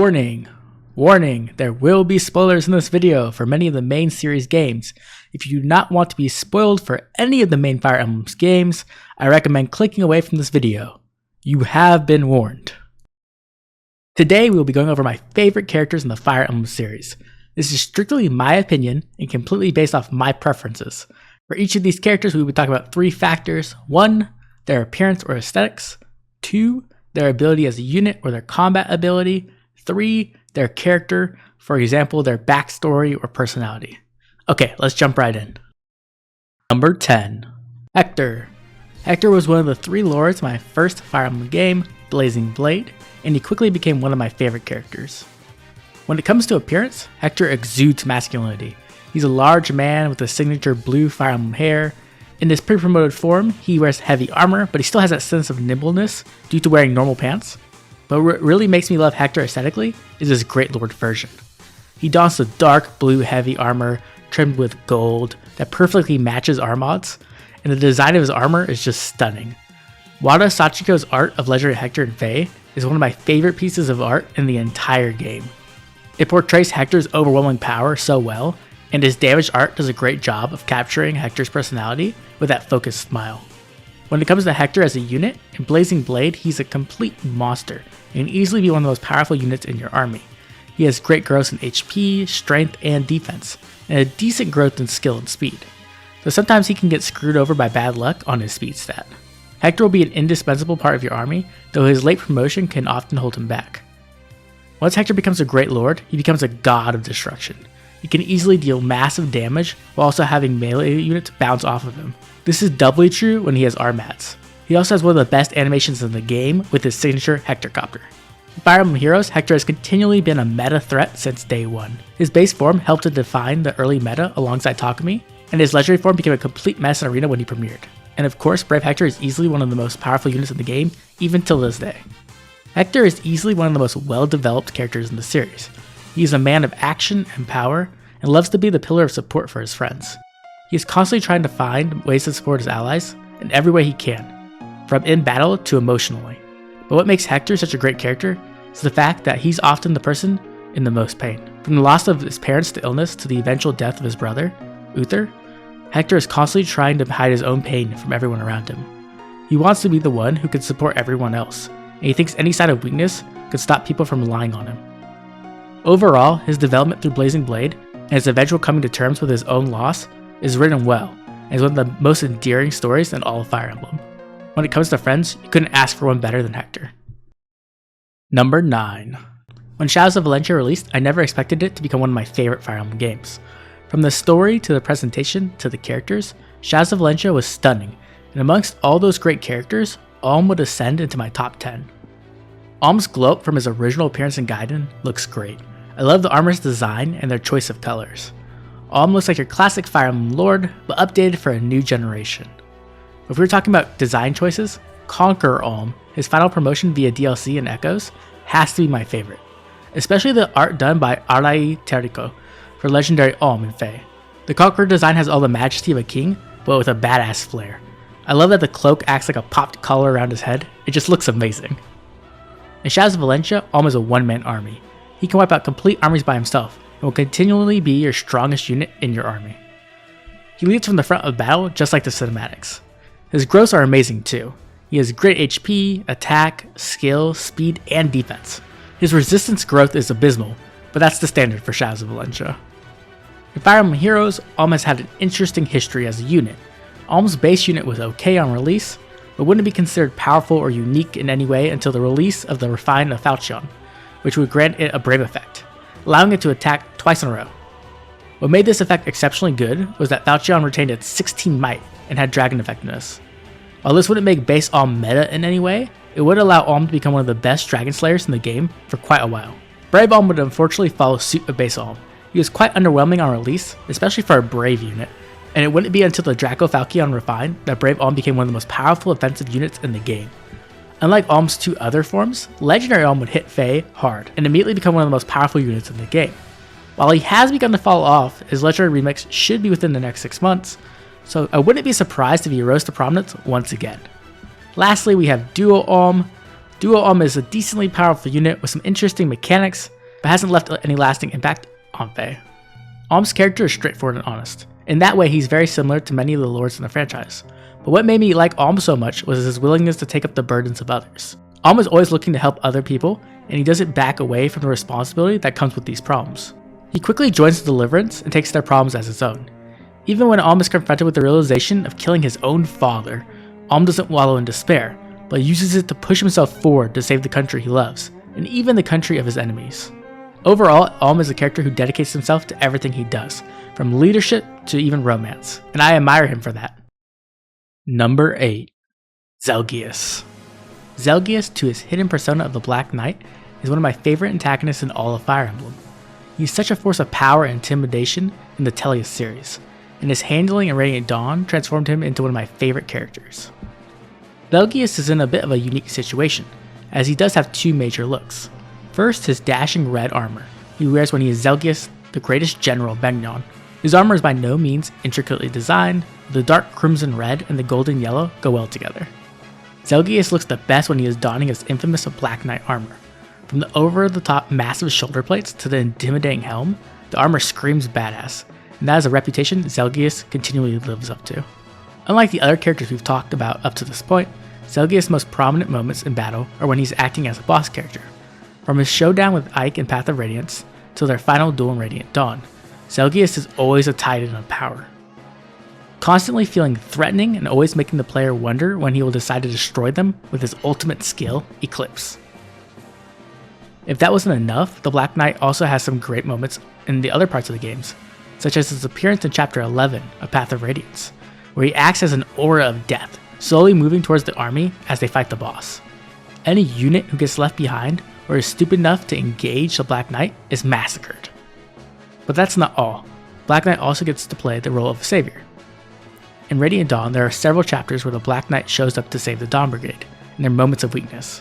Warning! Warning! There will be spoilers in this video for many of the main series games. If you do not want to be spoiled for any of the main Fire Emblem games, I recommend clicking away from this video. You have been warned. Today we will be going over my favorite characters in the Fire Emblem series. This is strictly my opinion and completely based off my preferences. For each of these characters we will be talking about 3 factors. 1. Their appearance or aesthetics. 2. Their ability as a unit or their combat ability. 3. Their character, for example, their backstory or personality. Okay, let's jump right in. Number 10. Hector. Hector was one of the 3 lords in my first Fire Emblem game, Blazing Blade, and he quickly became one of my favorite characters. When it comes to appearance, Hector exudes masculinity. He's a large man with a signature blue Fire Emblem hair. In his pre-promoted form, he wears heavy armor, but he still has that sense of nimbleness due to wearing normal pants. But what really makes me love Hector aesthetically is his Great Lord version. He dons the dark blue heavy armor trimmed with gold that perfectly matches Armad's, and the design of his armor is just stunning. Wada Sachiko's art of legendary Hector and Faye is one of my favorite pieces of art in the entire game. It portrays Hector's overwhelming power so well, and his damaged art does a great job of capturing Hector's personality with that focused smile. When it comes to Hector as a unit, in Blazing Blade he's a complete monster and can easily be one of the most powerful units in your army. He has great growth in HP, strength, and defense, and a decent growth in skill and speed. So sometimes he can get screwed over by bad luck on his speed stat. Hector will be an indispensable part of your army, though his late promotion can often hold him back. Once Hector becomes a Great Lord, he becomes a god of destruction. He can easily deal massive damage while also having melee units bounce off of him. This is doubly true when he has Armads. He also has one of the best animations in the game with his signature Hectorcopter. In Fire Emblem Heroes, Hector has continually been a meta threat since day one. His base form helped to define the early meta alongside Takumi, and his legendary form became a complete mess in Arena when he premiered. And of course, Brave Hector is easily one of the most powerful units in the game, even till this day. Hector is easily one of the most well-developed characters in the series. He is a man of action and power, and loves to be the pillar of support for his friends. He is constantly trying to find ways to support his allies in every way he can, from in battle to emotionally. But what makes Hector such a great character is the fact that he's often the person in the most pain. From the loss of his parents to illness to the eventual death of his brother, Uther, Hector is constantly trying to hide his own pain from everyone around him. He wants to be the one who can support everyone else, and he thinks any sign of weakness could stop people from relying on him. Overall, his development through Blazing Blade and his eventual coming to terms with his own loss is written well, and is one of the most endearing stories in all of Fire Emblem. When it comes to friends, you couldn't ask for one better than Hector. Number 9. When Shadows of Valentia released, I never expected it to become one of my favorite Fire Emblem games. From the story to the presentation to the characters, Shadows of Valentia was stunning, and amongst all those great characters, Alm would ascend into my top 10. Alm's glow up from his original appearance in Gaiden looks great. I love the armor's design and their choice of colors. Alm looks like your classic Fire Emblem lord, but updated for a new generation. If we were talking about design choices, Conqueror Alm, his final promotion via DLC and Echoes, has to be my favorite. Especially the art done by Arai Terrico for legendary Alm and Faye. The Conqueror design has all the majesty of a king, but with a badass flair. I love that the cloak acts like a popped collar around his head. It just looks amazing. In Shadows of Valentia, Alm is a one-man army. He can wipe out complete armies by himself, and will continually be your strongest unit in your army. He leads from the front of battle just like the cinematics. His growths are amazing too. He has great HP, attack, skill, speed, and defense. His resistance growth is abysmal, but that's the standard for Shadows of Valentia. In Fire Emblem Heroes, Alm has had an interesting history as a unit. Alm's base unit was okay on release, but wouldn't be considered powerful or unique in any way until the release of the Refine of Falchion, which would grant it a Brave effect, allowing it to attack twice in a row. What made this effect exceptionally good was that Falchion retained its 16 might and had dragon effectiveness. While this wouldn't make base Alm meta in any way, it would allow Alm to become one of the best dragon slayers in the game for quite a while. Brave Alm would unfortunately follow suit of base Alm. He was quite underwhelming on release, especially for a Brave unit, and it wouldn't be until the Draco Falchion Refine that Brave Alm became one of the most powerful offensive units in the game. Unlike Alm's 2 other forms, Legendary Alm would hit Faye hard and immediately become one of the most powerful units in the game. While he has begun to fall off, his Legendary remix should be within the next 6 months, so I wouldn't be surprised if he rose to prominence once again. Lastly, we have Duo Alm. Duo Alm is a decently powerful unit with some interesting mechanics, but hasn't left any lasting impact on Faye. Alm's character is straightforward and honest. In that way, he's very similar to many of the lords in the franchise. But what made me like Alm so much was his willingness to take up the burdens of others. Alm is always looking to help other people, and he doesn't back away from the responsibility that comes with these problems. He quickly joins the Deliverance and takes their problems as his own. Even when Alm is confronted with the realization of killing his own father, Alm doesn't wallow in despair, but uses it to push himself forward to save the country he loves, and even the country of his enemies. Overall, Alm is a character who dedicates himself to everything he does, from leadership to even romance, and I admire him for that. Number 8. Zelgius. Zelgius, to his hidden persona of the Black Knight, is one of my favorite antagonists in all of Fire Emblem. He's such a force of power and intimidation in the Tellius series, and his handling in Radiant Dawn transformed him into one of my favorite characters. Zelgius is in a bit of a unique situation, as he does have two major looks. First, his dashing red armor he wears when he is Zelgius, the greatest general Begnon. His armor is by no means intricately designed, the dark crimson red and the golden yellow go well together. Zelgius looks the best when he is donning his infamous Black Knight armor. From the over-the-top massive shoulder plates to the intimidating helm, the armor screams badass, and that is a reputation Zelgius continually lives up to. Unlike the other characters we've talked about up to this point, Zelgius' most prominent moments in battle are when he's acting as a boss character. From his showdown with Ike in Path of Radiance till their final duel in Radiant Dawn, Zelgius is always a titan of power. Constantly feeling threatening and always making the player wonder when he will decide to destroy them with his ultimate skill, Eclipse. If that wasn't enough, the Black Knight also has some great moments in the other parts of the games, such as his appearance in Chapter 11 of Path of Radiance, where he acts as an aura of death, slowly moving towards the army as they fight the boss. Any unit who gets left behind or is stupid enough to engage the Black Knight is massacred. But that's not all. Black Knight also gets to play the role of a savior. In Radiant Dawn, there are several chapters where the Black Knight shows up to save the Dawn Brigade in their moments of weakness.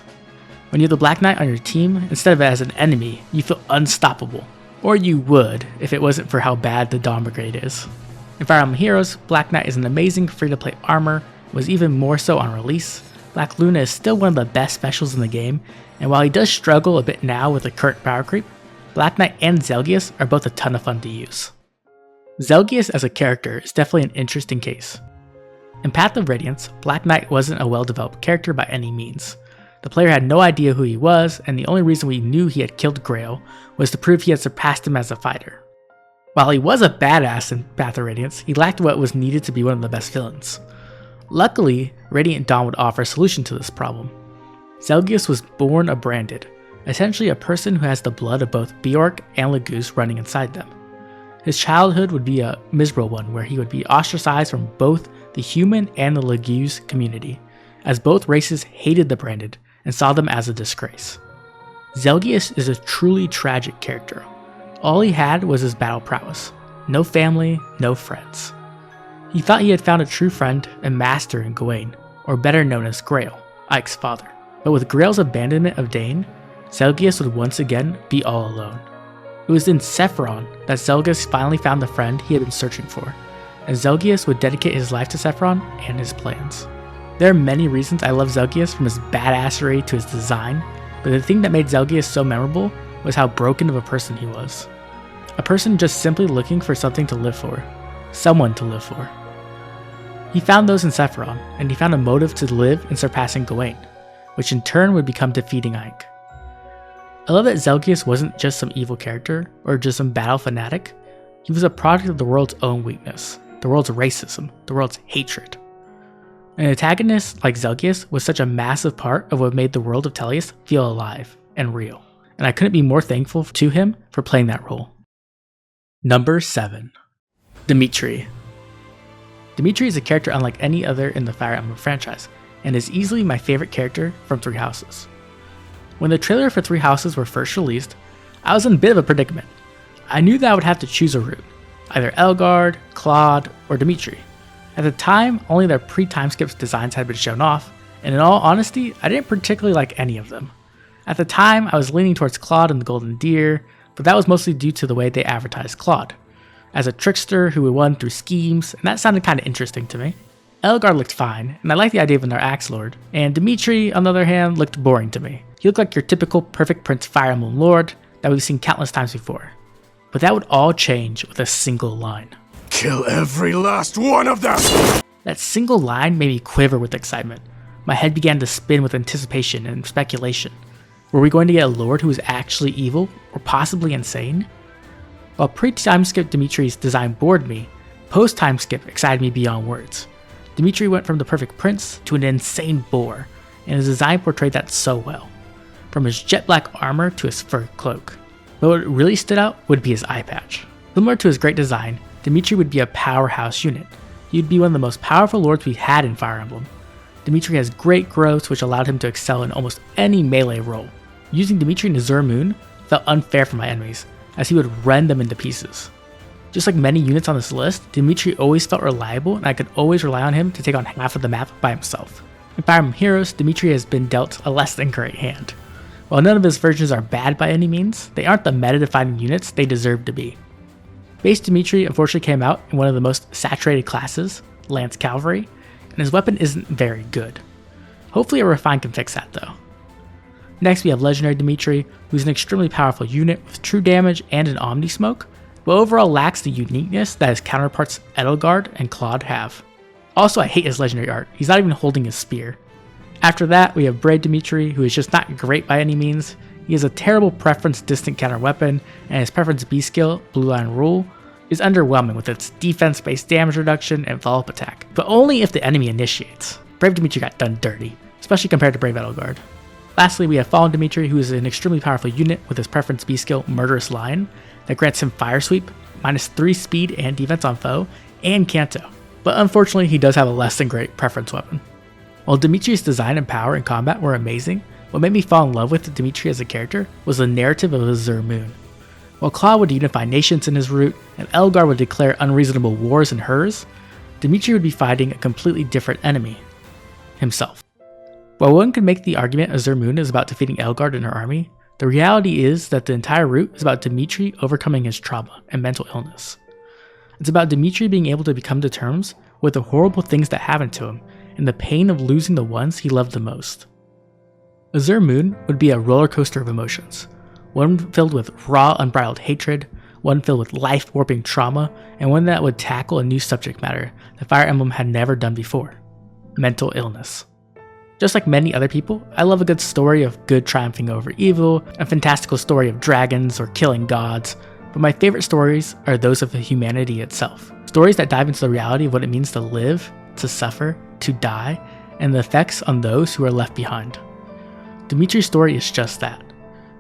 When you have the Black Knight on your team, instead of as an enemy, you feel unstoppable. Or you would, if it wasn't for how bad the Dawn Brigade is. In Fire Emblem Heroes, Black Knight is an amazing free-to-play armor, was even more so on release. Black Luna is still one of the best specials in the game, and while he does struggle a bit now with the current power creep, Black Knight and Zelgius are both a ton of fun to use. Zelgius as a character is definitely an interesting case. In Path of Radiance, Black Knight wasn't a well-developed character by any means. The player had no idea who he was, and the only reason we knew he had killed Grail was to prove he had surpassed him as a fighter. While he was a badass in Path of Radiance, he lacked what was needed to be one of the best villains. Luckily, Radiant Dawn would offer a solution to this problem. Zelgius was born a branded, essentially a person who has the blood of both Bjork and Leguse running inside them. His childhood would be a miserable one where he would be ostracized from both the human and the Leguse community, as both races hated the branded and saw them as a disgrace. Zelgius is a truly tragic character. All he had was his battle prowess. No family, no friends. He thought he had found a true friend and master in Gawain, or better known as Grail, Ike's father. But with Grail's abandonment of Dane, Zelgius would once again be all alone. It was in Sephiroth that Zelgius finally found the friend he had been searching for, and Zelgius would dedicate his life to Sephiroth and his plans. There are many reasons I love Zelgius, from his badassery to his design, but the thing that made Zelgius so memorable was how broken of a person he was. A person just simply looking for something to live for. Someone to live for. He found those in Sephiroth, and he found a motive to live in surpassing Gawain, which in turn would become defeating Ike. I love that Zelgius wasn't just some evil character, or just some battle fanatic. He was a product of the world's own weakness, the world's racism, the world's hatred. An antagonist like Zelgius was such a massive part of what made the world of Tellius feel alive and real, and I couldn't be more thankful to him for playing that role. Number 7. Dimitri. Dimitri is a character unlike any other in the Fire Emblem franchise, and is easily my favorite character from Three Houses. When the trailer for Three Houses were first released, I was in a bit of a predicament. I knew that I would have to choose a route, either Elgard, Claude, or Dimitri. At the time, only their pre-time skips designs had been shown off, and in all honesty, I didn't particularly like any of them. At the time, I was leaning towards Claude and the Golden Deer, but that was mostly due to the way they advertised Claude, as a trickster who would win through schemes, and that sounded kind of interesting to me. Elgar looked fine, and I liked the idea of another Axe Lord, and Dimitri, on the other hand, looked boring to me. He looked like your typical perfect Prince Fire Emblem Lord that we've seen countless times before. But that would all change with a single line. Kill every last one of them! That single line made me quiver with excitement. My head began to spin with anticipation and speculation. Were we going to get a Lord who was actually evil, or possibly insane? While pre-time skip Dimitri's design bored me, post-time skip excited me beyond words. Dimitri went from the perfect prince to an insane boar, and his design portrayed that so well. From his jet black armor to his fur cloak. But what really stood out would be his eye patch. Similar to his great design, Dimitri would be a powerhouse unit. He would be one of the most powerful lords we had in Fire Emblem. Dimitri has great growths which allowed him to excel in almost any melee role. Using Dimitri in Azure Moon felt unfair for my enemies, as he would rend them into pieces. Just like many units on this list, Dimitri always felt reliable and I could always rely on him to take on half of the map by himself. In Fire Emblem Heroes, Dimitri has been dealt a less than great hand. While none of his versions are bad by any means, they aren't the meta-defining units they deserve to be. Base Dimitri unfortunately came out in one of the most saturated classes, Lance Cavalry, and his weapon isn't very good. Hopefully a refine can fix that though. Next we have Legendary Dimitri, who's an extremely powerful unit with true damage and an Omni Smoke, but overall lacks the uniqueness that his counterparts Edelgard and Claude have. Also, I hate his legendary art, he's not even holding his spear. After that, we have Brave Dimitri, who is just not great by any means. He has a terrible preference distant counter weapon, and his preference B skill, Blue Line Rule, is underwhelming with its defense-based damage reduction and follow-up attack, but only if the enemy initiates. Brave Dimitri got done dirty, especially compared to Brave Edelgard. Lastly, we have Fallen Dimitri, who is an extremely powerful unit with his preference B skill, Murderous Lion, that grants him Fire Sweep, -3 speed and defense on foe, and Canto. But unfortunately, he does have a less than great preference weapon. While Dimitri's design and power in combat were amazing, what made me fall in love with Dimitri as a character was the narrative of Azure Moon. While Claude would unify nations in his route, and Elgar would declare unreasonable wars in hers, Dimitri would be fighting a completely different enemy, himself. While one could make the argument Azure Moon is about defeating Elgard and her army, the reality is that the entire route is about Dimitri overcoming his trauma and mental illness. It's about Dimitri being able to come to terms with the horrible things that happened to him and the pain of losing the ones he loved the most. Azure Moon would be a roller coaster of emotions, one filled with raw, unbridled hatred, one filled with life-warping trauma, and one that would tackle a new subject matter that Fire Emblem had never done before: mental illness. Just like many other people, I love a good story of good triumphing over evil, a fantastical story of dragons or killing gods, but my favorite stories are those of humanity itself. Stories that dive into the reality of what it means to live, to suffer, to die, and the effects on those who are left behind. Dimitri's story is just that.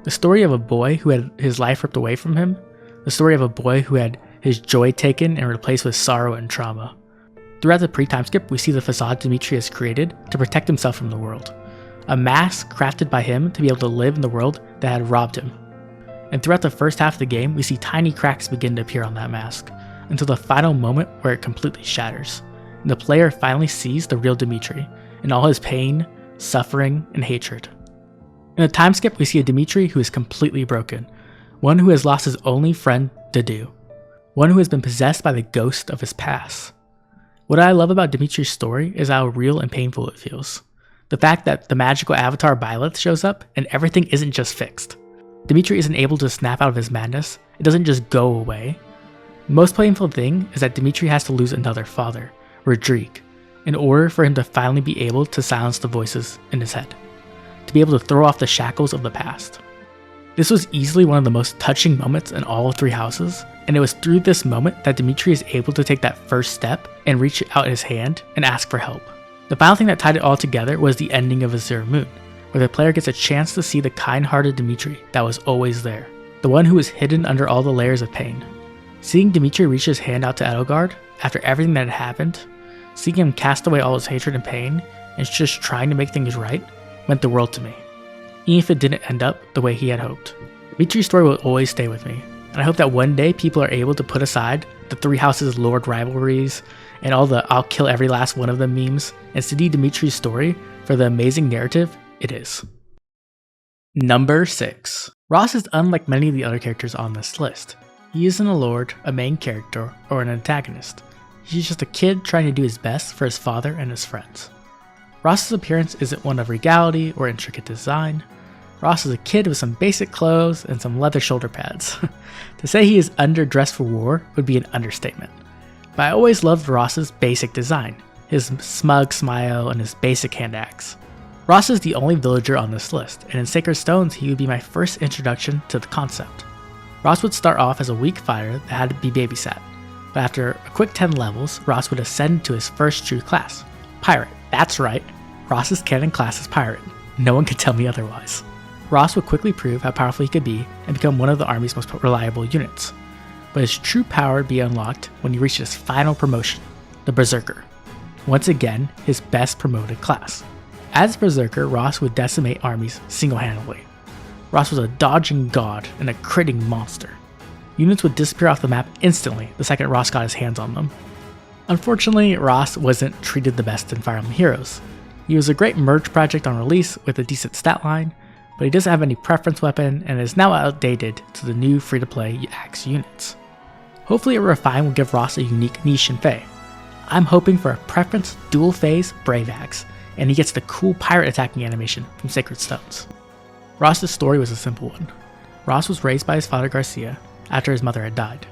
The story of a boy who had his life ripped away from him, the story of a boy who had his joy taken and replaced with sorrow and trauma. Throughout the pre-time skip, we see the facade Dimitri has created to protect himself from the world. A mask crafted by him to be able to live in the world that had robbed him. And throughout the first half of the game, we see tiny cracks begin to appear on that mask, until the final moment where it completely shatters, and the player finally sees the real Dimitri, in all his pain, suffering, and hatred. In the time skip, we see a Dimitri who is completely broken, one who has lost his only friend, Dedu, one who has been possessed by the ghost of his past. What I love about Dimitri's story is how real and painful it feels. The fact that the magical avatar Byleth shows up and everything isn't just fixed. Dimitri isn't able to snap out of his madness, it doesn't just go away. The most painful thing is that Dimitri has to lose another father, Rodrigue, in order for him to finally be able to silence the voices in his head, to be able to throw off the shackles of the past. This was easily one of the most touching moments in all of Three Houses, and it was through this moment that Dimitri is able to take that first step and reach out his hand and ask for help. The final thing that tied it all together was the ending of Azure Moon, where the player gets a chance to see the kind-hearted Dimitri that was always there, the one who was hidden under all the layers of pain. Seeing Dimitri reach his hand out to Edelgard after everything that had happened, seeing him cast away all his hatred and pain, and just trying to make things right, meant the world to me, even if it didn't end up the way he had hoped. Dimitri's story will always stay with me, and I hope that one day people are able to put aside the Three Houses Lord rivalries and all the I'll kill every last one of them memes and study Dimitri's story for the amazing narrative it is. Number 6. Ross is unlike many of the other characters on this list. He isn't a lord, a main character, or an antagonist. He's just a kid trying to do his best for his father and his friends. Ross's appearance isn't one of regality or intricate design. Ross is a kid with some basic clothes and some leather shoulder pads. To say he is underdressed for war would be an understatement. But I always loved Ross's basic design, his smug smile and his basic hand axe. Ross is the only villager on this list, and in Sacred Stones he would be my first introduction to the concept. Ross would start off as a weak fighter that had to be babysat, but after a quick 10 levels, Ross would ascend to his first true class, Pirate. That's right, Ross's canon class is Pirate. No one could tell me otherwise. Ross would quickly prove how powerful he could be and become one of the army's most reliable units. But his true power would be unlocked when he reached his final promotion, the Berserker. Once again, his best promoted class. As Berserker, Ross would decimate armies single-handedly. Ross was a dodging god and a critting monster. Units would disappear off the map instantly the second Ross got his hands on them. Unfortunately, Ross wasn't treated the best in Fire Emblem Heroes. He was a great merge project on release with a decent stat line, but he doesn't have any preference weapon and is now outdated to the new free-to-play axe units. Hopefully a refine will give Ross a unique niche in Fae. I'm hoping for a preference dual phase Brave Axe, and he gets the cool pirate attacking animation from Sacred Stones. Ross's story was a simple one. Ross was raised by his father Garcia after his mother had died.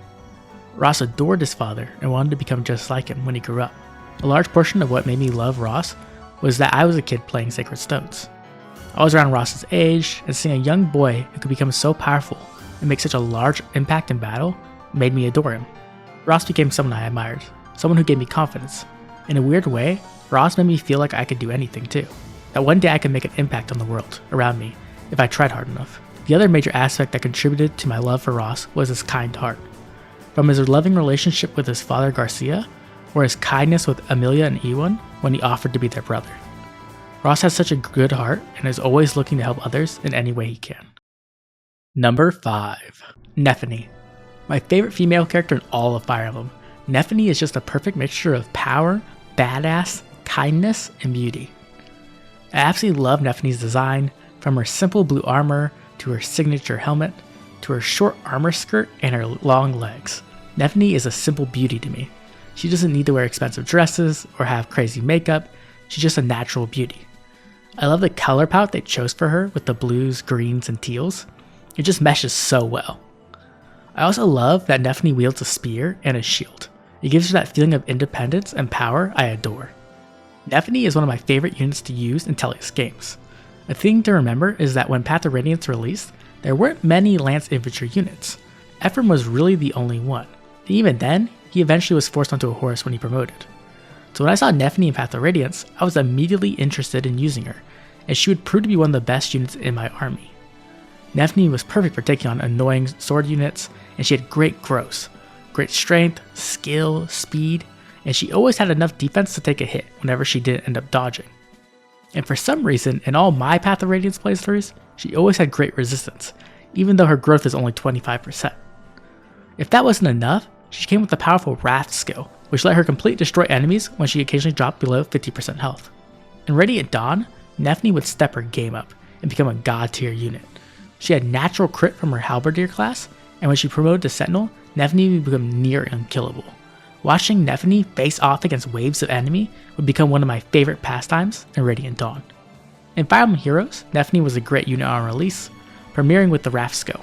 Ross adored his father and wanted to become just like him when he grew up. A large portion of what made me love Ross was that I was a kid playing Sacred Stones. I was around Ross's age, and seeing a young boy who could become so powerful and make such a large impact in battle made me adore him. Ross became someone I admired, someone who gave me confidence. In a weird way, Ross made me feel like I could do anything too. That one day I could make an impact on the world around me if I tried hard enough. The other major aspect that contributed to my love for Ross was his kind heart. From his loving relationship with his father Garcia, or his kindness with Amelia and Ewan when he offered to be their brother. Ross has such a good heart and is always looking to help others in any way he can. Number 5. Nephany. My favorite female character in all of Fire Emblem. Nephany is just a perfect mixture of power, badass, kindness, and beauty. I absolutely love Nephany's design, from her simple blue armor, to her signature helmet, to her short armor skirt and her long legs. Nephany is a simple beauty to me. She doesn't need to wear expensive dresses or have crazy makeup, she's just a natural beauty. I love the color palette they chose for her with the blues, greens, and teals. It just meshes so well. I also love that Nephany wields a spear and a shield. It gives her that feeling of independence and power I adore. Nephany is one of my favorite units to use in Tellius games. A thing to remember is that when Path of Radiance released, there weren't many Lance Infantry units. Ephraim was really the only one, and even then, he eventually was forced onto a horse when he promoted. So when I saw Nephany in Path of Radiance, I was immediately interested in using her, and she would prove to be one of the best units in my army. Nephany was perfect for taking on annoying sword units, and she had great growth, great strength, skill, speed, and she always had enough defense to take a hit whenever she didn't end up dodging. And for some reason, in all my Path of Radiance playthroughs, she always had great resistance, even though her growth is only 25%. If that wasn't enough, she came with a powerful Wrath skill, which let her completely destroy enemies when she occasionally dropped below 50% health. In Radiant Dawn, Nephany would step her game up and become a god tier unit. She had natural crit from her Halberdier class, and when she promoted to Sentinel, Nephany would become near unkillable. Watching Nephany face off against waves of enemy would become one of my favorite pastimes in Radiant Dawn. In Fire Emblem Heroes, Nephany was a great unit on release, premiering with the Wrath skill.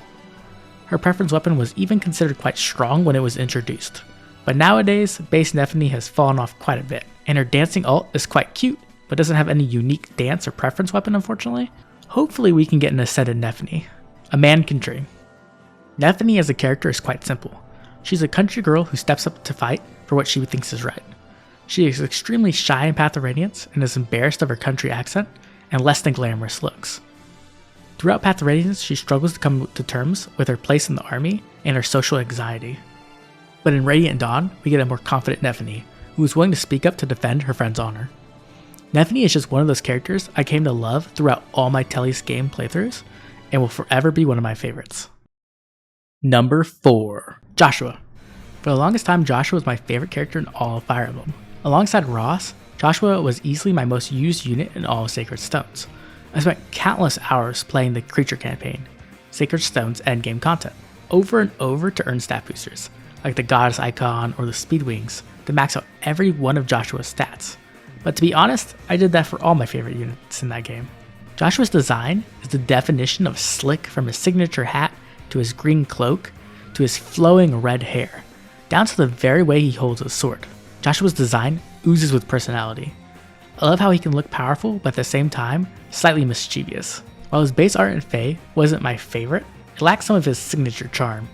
Her preference weapon was even considered quite strong when it was introduced, but nowadays, base Nephany has fallen off quite a bit, and her dancing ult is quite cute, but doesn't have any unique dance or preference weapon unfortunately. Hopefully we can get an ascended Nephany. A man can dream. Nephany as a character is quite simple. She's a country girl who steps up to fight for what she thinks is right. She is extremely shy in Path of Radiance and is embarrassed of her country accent and less than glamorous looks. Throughout Path of Radiance, she struggles to come to terms with her place in the army and her social anxiety. But in Radiant Dawn, we get a more confident Nephany, who is willing to speak up to defend her friend's honor. Nephany is just one of those characters I came to love throughout all my Tellius game playthroughs, and will forever be one of my favorites. Number 4. Joshua. For the longest time, Joshua was my favorite character in all of Fire Emblem. Alongside Ross, Joshua was easily my most used unit in all of Sacred Stones. I spent countless hours playing the Creature campaign, Sacred Stones endgame content, over and over to earn stat boosters, like the Goddess Icon or the Speed Wings, to max out every one of Joshua's stats. But to be honest, I did that for all my favorite units in that game. Joshua's design is the definition of slick, from his signature hat to his green cloak to his flowing red hair, down to the very way he holds his sword. Joshua's design oozes with personality. I love how he can look powerful, but at the same time, slightly mischievous. While his base art in Fae wasn't my favorite, it lacks some of his signature charm.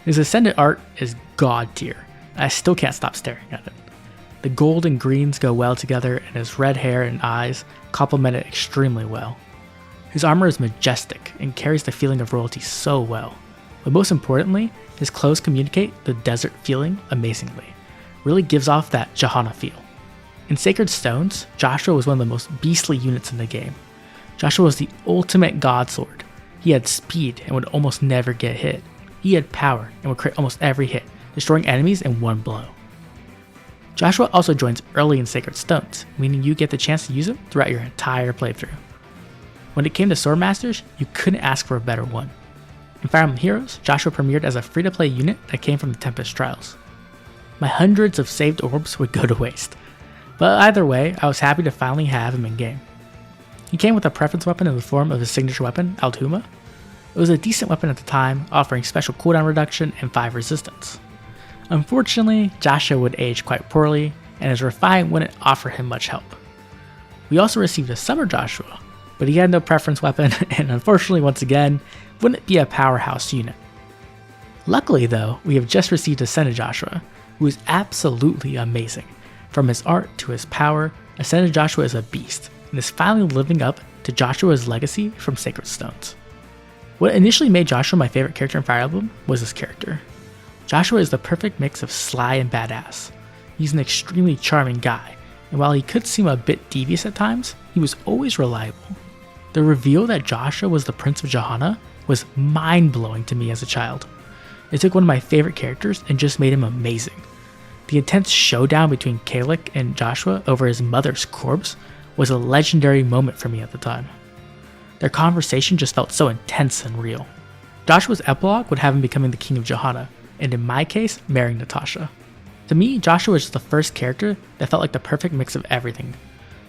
His Ascendant art is god tier, and I still can't stop staring at it. The gold and greens go well together, and his red hair and eyes complement it extremely well. His armor is majestic and carries the feeling of royalty so well. But most importantly, his clothes communicate the desert feeling amazingly. Really gives off that Johanna feel. In Sacred Stones, Joshua was one of the most beastly units in the game. Joshua was the ultimate god sword. He had speed and would almost never get hit. He had power and would crit almost every hit, destroying enemies in one blow. Joshua also joins early in Sacred Stones, meaning you get the chance to use him throughout your entire playthrough. When it came to Swordmasters, you couldn't ask for a better one. In Fire Emblem Heroes, Joshua premiered as a free-to-play unit that came from the Tempest Trials. My hundreds of saved orbs would go to waste, but either way, I was happy to finally have him in game. He came with a preference weapon in the form of his signature weapon, Althuma. It was a decent weapon at the time, offering special cooldown reduction and 5 resistance. Unfortunately, Joshua would age quite poorly, and his Refine wouldn't offer him much help. We also received a Summer Joshua, but he had no preference weapon, and unfortunately once again, wouldn't be a powerhouse unit. Luckily though, we have just received Ascended Joshua, who is absolutely amazing. From his art to his power, Ascended Joshua is a beast, and is finally living up to Joshua's legacy from Sacred Stones. What initially made Joshua my favorite character in Fire Emblem was his character. Joshua is the perfect mix of sly and badass. He's an extremely charming guy, and while he could seem a bit devious at times, he was always reliable. The reveal that Joshua was the Prince of Johanna was mind-blowing to me as a child. It took one of my favorite characters and just made him amazing. The intense showdown between Kalik and Joshua over his mother's corpse was a legendary moment for me at the time. Their conversation just felt so intense and real. Joshua's epilogue would have him becoming the King of Johanna, and in my case, marrying Natasha. To me, Joshua was just the first character that felt like the perfect mix of everything.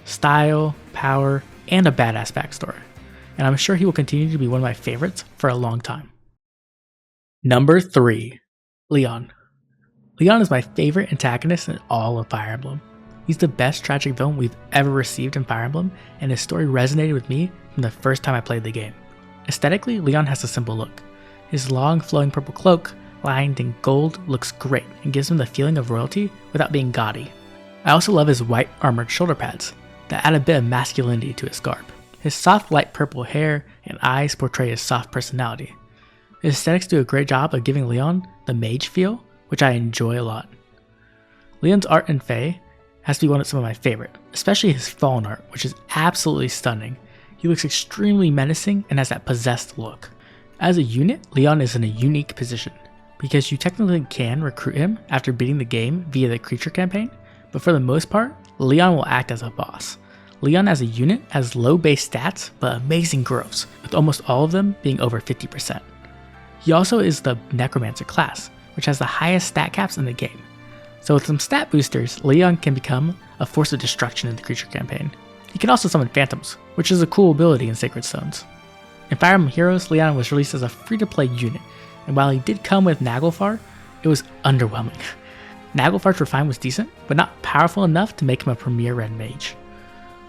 Style, power, and a badass backstory, and I'm sure he will continue to be one of my favorites for a long time. Number 3. Leon. Leon is my favorite antagonist in all of Fire Emblem. He's the best tragic villain we've ever received in Fire Emblem, and his story resonated with me from the first time I played the game. Aesthetically, Leon has a simple look. His long flowing purple cloak, lined in gold, looks great and gives him the feeling of royalty without being gaudy. I also love his white armored shoulder pads that add a bit of masculinity to his garb. His soft light purple hair and eyes portray his soft personality. His aesthetics do a great job of giving Leon the mage feel, which I enjoy a lot. Leon's art in Fae has to be some of my favorite, especially his fallen art, which is absolutely stunning. He looks extremely menacing and has that possessed look. As a unit, Leon is in a unique position, because you technically can recruit him after beating the game via the creature campaign, but for the most part, Leon will act as a boss. Leon as a unit has low base stats, but amazing growths, with almost all of them being over 50%. He also is the Necromancer class, which has the highest stat caps in the game. So with some stat boosters, Leon can become a force of destruction in the creature campaign. He can also summon phantoms, which is a cool ability in Sacred Stones. In Fire Emblem Heroes, Leon was released as a free-to-play unit, and while he did come with Naglfar, it was underwhelming. Naglfar's Refine was decent, but not powerful enough to make him a premier red mage.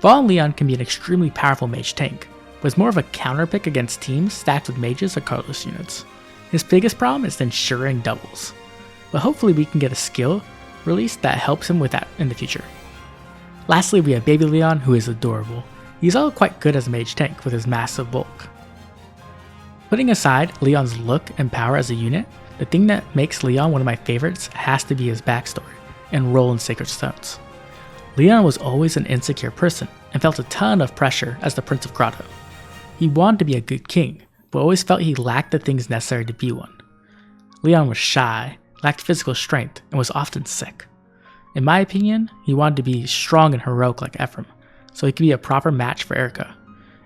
Fallen Leon can be an extremely powerful mage tank, but is more of a counterpick against teams stacked with mages or Carlos units. His biggest problem is ensuring doubles, but hopefully we can get a skill released that helps him with that in the future. Lastly, we have Baby Leon, who is adorable. He's also quite good as a mage tank with his massive bulk. Putting aside Leon's look and power as a unit, the thing that makes Leon one of my favorites has to be his backstory and role in Sacred Stones. Leon was always an insecure person and felt a ton of pressure as the Prince of Grotto. He wanted to be a good king, but always felt he lacked the things necessary to be one. Leon was shy, lacked physical strength, and was often sick. In my opinion, he wanted to be strong and heroic like Ephraim, so he could be a proper match for Erica,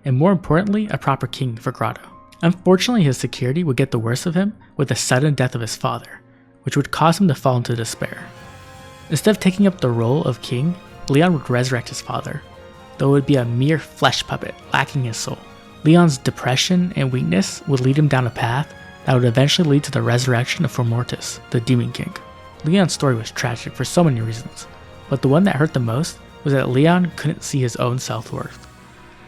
and more importantly, a proper king for Grotto. Unfortunately, his security would get the worst of him with the sudden death of his father, which would cause him to fall into despair. Instead of taking up the role of king, Leon would resurrect his father, though it would be a mere flesh puppet lacking his soul. Leon's depression and weakness would lead him down a path that would eventually lead to the resurrection of Formortis, the Demon King. Leon's story was tragic for so many reasons, but the one that hurt the most was that Leon couldn't see his own self-worth.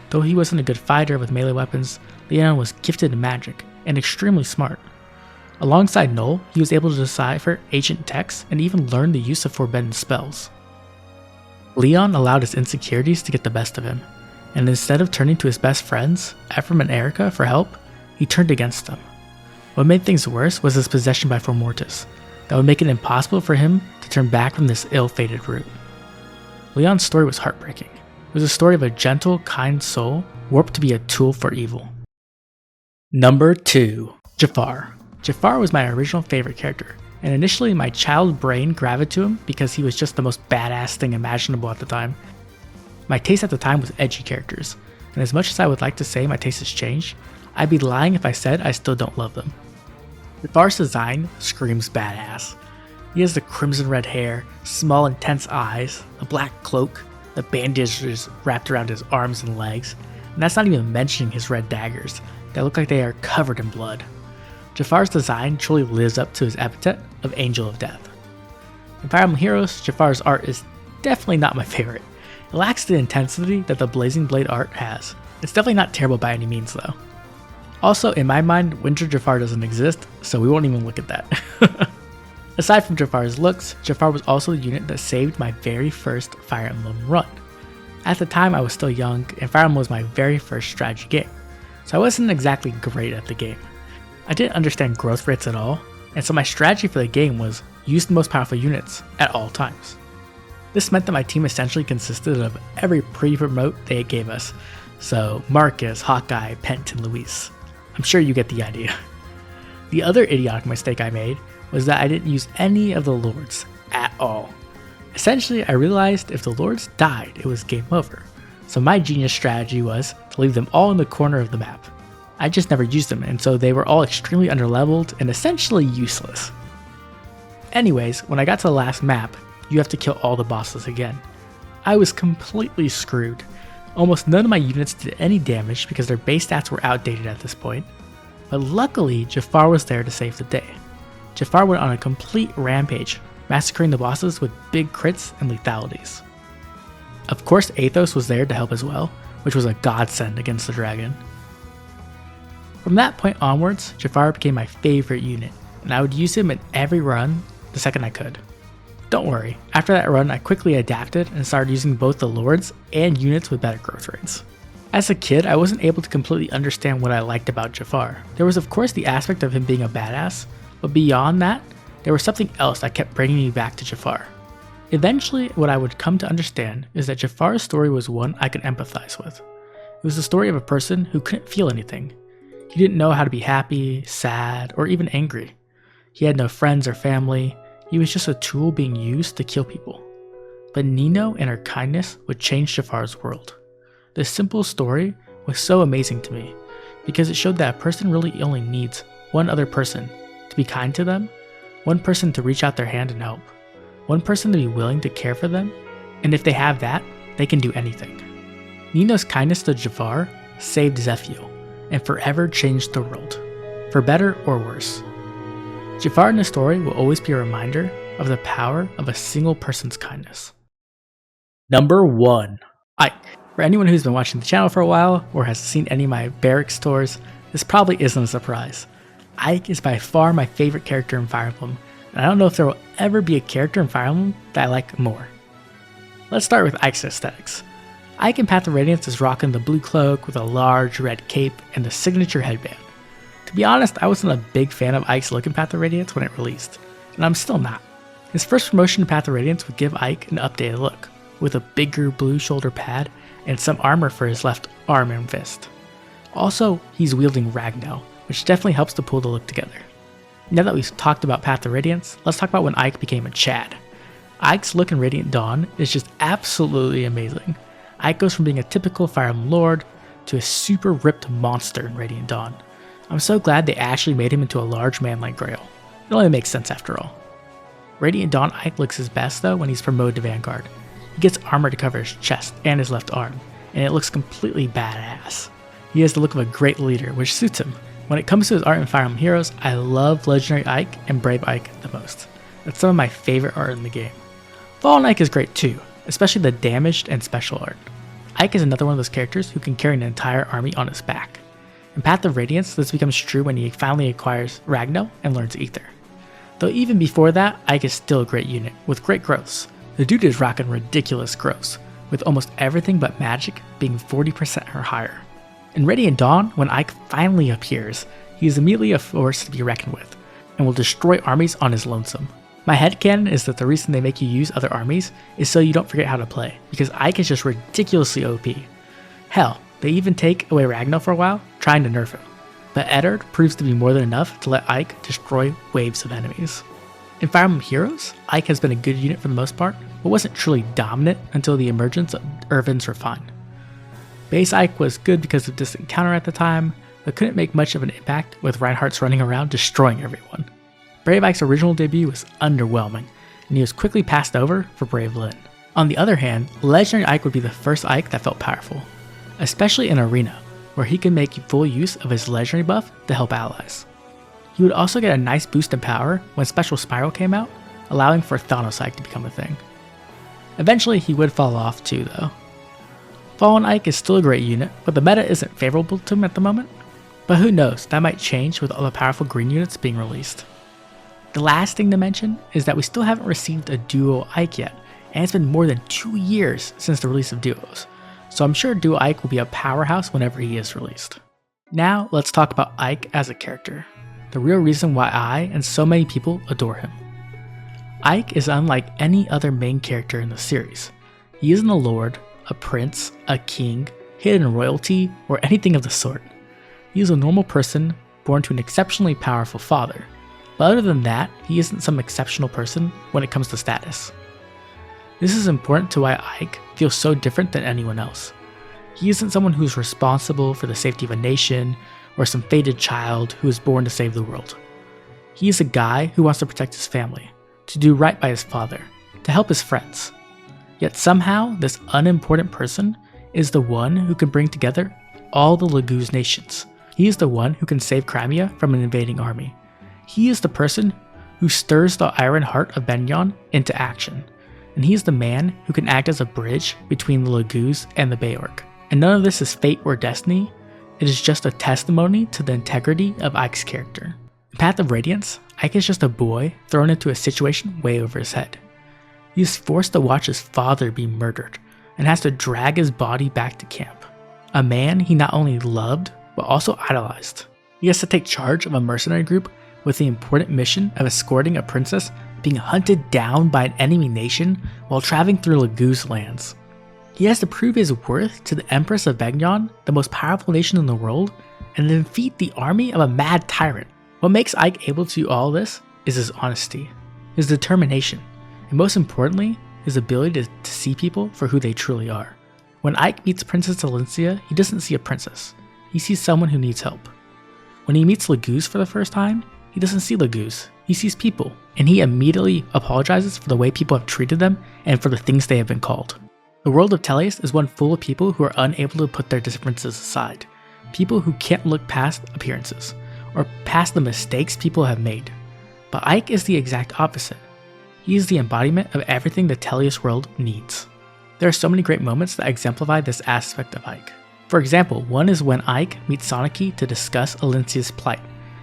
Though he wasn't a good fighter with melee weapons, Leon was gifted in magic and extremely smart. Alongside Null, he was able to decipher ancient texts and even learn the use of forbidden spells. Leon allowed his insecurities to get the best of him, and instead of turning to his best friends, Ephraim and Erica, for help, he turned against them. What made things worse was his possession by Formortis, that would make it impossible for him to turn back from this ill-fated route. Leon's story was heartbreaking. It was a story of a gentle, kind soul warped to be a tool for evil. Number 2. Jafar. Jafar was my original favorite character, and initially my child brain gravitated to him because he was just the most badass thing imaginable at the time. My taste at the time was edgy characters, and as much as I would like to say my taste has changed, I'd be lying if I said I still don't love them. Jafar's design screams badass. He has the crimson red hair, small intense eyes, a black cloak, the bandages wrapped around his arms and legs, and that's not even mentioning his red daggers that look like they are covered in blood. Jafar's design truly lives up to his epithet of Angel of Death. In Fire Emblem Heroes, Jafar's art is definitely not my favorite. It lacks the intensity that the Blazing Blade art has. It's definitely not terrible by any means though. Also, in my mind, Winter Jafar doesn't exist, so we won't even look at that. Aside from Jafar's looks, Jafar was also the unit that saved my very first Fire Emblem run. At the time I was still young, and Fire Emblem was my very first strategy game, so I wasn't exactly great at the game. I didn't understand growth rates at all, and so my strategy for the game was use the most powerful units at all times. This meant that my team essentially consisted of every pre-promote they gave us, so Marcus, Hawkeye, Pent, and Luis. I'm sure you get the idea. The other idiotic mistake I made was that I didn't use any of the lords at all. Essentially, I realized if the lords died, it was game over, so my genius strategy was to leave them all in the corner of the map. I just never used them, and so they were all extremely underleveled and essentially useless. Anyways, when I got to the last map, you have to kill all the bosses again. I was completely screwed. Almost none of my units did any damage because their base stats were outdated at this point, but luckily Jafar was there to save the day. Jafar went on a complete rampage, massacring the bosses with big crits and lethalities. Of course Athos was there to help as well, which was a godsend against the dragon. From that point onwards, Jafar became my favorite unit, and I would use him in every run the second I could. Don't worry, after that run I quickly adapted and started using both the lords and units with better growth rates. As a kid, I wasn't able to completely understand what I liked about Jafar. There was of course the aspect of him being a badass, but beyond that, there was something else that kept bringing me back to Jafar. Eventually, what I would come to understand is that Jafar's story was one I could empathize with. It was the story of a person who couldn't feel anything. He didn't know how to be happy, sad, or even angry. He had no friends or family. He was just a tool being used to kill people. But Nino and her kindness would change Jafar's world. This simple story was so amazing to me because it showed that a person really only needs one other person to be kind to them, one person to reach out their hand and help, one person to be willing to care for them, and if they have that, they can do anything. Nino's kindness to Jafar saved Zephiel and forever changed the world, for better or worse. Jafar in the story will always be a reminder of the power of a single person's kindness. Number 1. Ike. For anyone who's been watching the channel for a while or has seen any of my barracks tours, this probably isn't a surprise. Ike is by far my favorite character in Fire Emblem, and I don't know if there will ever be a character in Fire Emblem that I like more. Let's start with Ike's aesthetics. Ike in Path of Radiance is rocking the blue cloak with a large red cape and the signature headband. To be honest, I wasn't a big fan of Ike's look in Path of Radiance when it released, and I'm still not. His first promotion to Path of Radiance would give Ike an updated look, with a bigger blue shoulder pad and some armor for his left arm and fist. Also, he's wielding Ragnar, which definitely helps to pull the look together. Now that we've talked about Path of Radiance, let's talk about when Ike became a Chad. Ike's look in Radiant Dawn is just absolutely amazing. Ike goes from being a typical Fire Emblem Lord to a super ripped monster in Radiant Dawn. I'm so glad they actually made him into a large man like Grail. It only makes sense after all. Radiant Dawn Ike looks his best though when he's promoted to Vanguard. He gets armor to cover his chest and his left arm, and it looks completely badass. He has the look of a great leader, which suits him. When it comes to his art in Fire Emblem Heroes, I love Legendary Ike and Brave Ike the most. That's some of my favorite art in the game. Fallen Ike is great too, especially the damaged and special art. Ike is another one of those characters who can carry an entire army on his back. In Path of Radiance, this becomes true when he finally acquires Ragno and learns Ether. Though even before that, Ike is still a great unit, with great growths. The dude is rocking ridiculous growths, with almost everything but magic being 40% or higher. In Radiant Dawn, when Ike finally appears, he is immediately a force to be reckoned with, and will destroy armies on his lonesome. My headcanon is that the reason they make you use other armies is so you don't forget how to play, because Ike is just ridiculously OP. Hell, they even take away Ragnar for a while, trying to nerf him. But Eddard proves to be more than enough to let Ike destroy waves of enemies. In Fire Emblem Heroes, Ike has been a good unit for the most part, but wasn't truly dominant until the emergence of Irvin's Refine. Base Ike was good because of distant counter at the time, but couldn't make much of an impact with Reinhardt's running around destroying everyone. Brave Ike's original debut was underwhelming, and he was quickly passed over for Brave Lyn. On the other hand, Legendary Ike would be the first Ike that felt powerful, especially in Arena, where he could make full use of his Legendary buff to help allies. He would also get a nice boost in power when Special Spiral came out, allowing for Thanos Ike to become a thing. Eventually he would fall off too though. Fallen Ike is still a great unit, but the meta isn't favorable to him at the moment. But who knows, that might change with all the powerful green units being released. The last thing to mention is that we still haven't received a Duo Ike yet, and it's been more than 2 years since the release of Duos, so I'm sure Duo Ike will be a powerhouse whenever he is released. Now let's talk about Ike as a character, the real reason why I and so many people adore him. Ike is unlike any other main character in the series. He isn't a lord, a prince, a king, hidden royalty, or anything of the sort. He is a normal person born to an exceptionally powerful father, but other than that, he isn't some exceptional person when it comes to status. This is important to why Ike feels so different than anyone else. He isn't someone who's responsible for the safety of a nation, or some fated child who is born to save the world. He is a guy who wants to protect his family, to do right by his father, to help his friends. Yet somehow, this unimportant person is the one who can bring together all the Laguz nations. He is the one who can save Crimea from an invading army. He is the person who stirs the iron heart of Benyon into action. And he is the man who can act as a bridge between the Laguz and the Beorc. And none of this is fate or destiny, it is just a testimony to the integrity of Ike's character. In Path of Radiance, Ike is just a boy thrown into a situation way over his head. He is forced to watch his father be murdered, and has to drag his body back to camp. A man he not only loved, but also idolized. He has to take charge of a mercenary group with the important mission of escorting a princess being hunted down by an enemy nation while traveling through Laguz lands. He has to prove his worth to the Empress of Benyon, the most powerful nation in the world, and defeat the army of a mad tyrant. What makes Ike able to do all this is his honesty, his determination, and most importantly, his ability to see people for who they truly are. When Ike meets Princess Alencia, he doesn't see a princess. He sees someone who needs help. When he meets Laguz for the first time, he doesn't see Laguz. He sees people, and he immediately apologizes for the way people have treated them and for the things they have been called. The world of Tellius is one full of people who are unable to put their differences aside. People who can't look past appearances, or past the mistakes people have made. But Ike is the exact opposite. He is the embodiment of everything the Tellius world needs. There are so many great moments that exemplify this aspect of Ike. For example, one is when Ike meets Soniki to discuss Alencia's plight,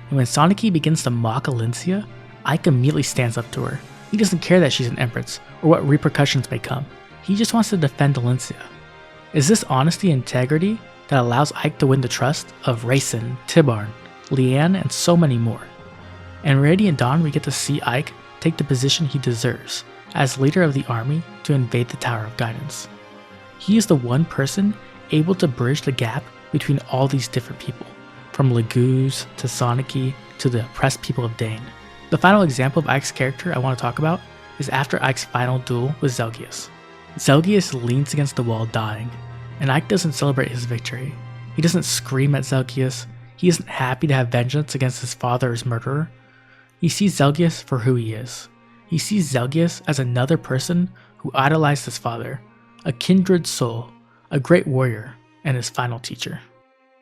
and when Soniki begins to mock Alencia, Ike immediately stands up to her. He doesn't care that she's an empress, or what repercussions may come. He just wants to defend Alencia. Is this honesty and integrity that allows Ike to win the trust of Rayson, Tibarn, Leanne, and so many more? In Radiant Dawn, we get to see Ike take the position he deserves as leader of the army to invade the Tower of Guidance. He is the one person able to bridge the gap between all these different people, from Laguz to Soniki to the oppressed people of Dane. The final example of Ike's character I want to talk about is after Ike's final duel with Zelgius. Zelgius leans against the wall dying, and Ike doesn't celebrate his victory. He doesn't scream at Zelgius. He isn't happy to have vengeance against his father or his murderer. He sees Zelgius for who he is. He sees Zelgius as another person who idolized his father, a kindred soul, a great warrior, and his final teacher.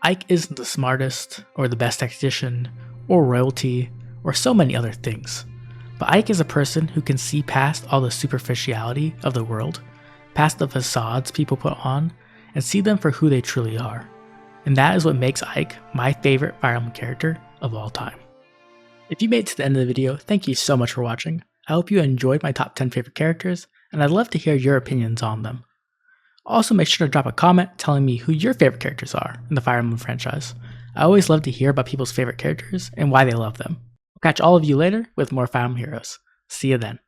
Ike isn't the smartest, or the best tactician, or royalty, or so many other things. But Ike is a person who can see past all the superficiality of the world, past the facades people put on, and see them for who they truly are. And that is what makes Ike my favorite Fire Emblem character of all time. If you made it to the end of the video, thank you so much for watching. I hope you enjoyed my top 10 favorite characters, and I'd love to hear your opinions on them. Also, make sure to drop a comment telling me who your favorite characters are in the Fire Emblem franchise. I always love to hear about people's favorite characters and why they love them. I'll catch all of you later with more Fire Emblem Heroes. See you then.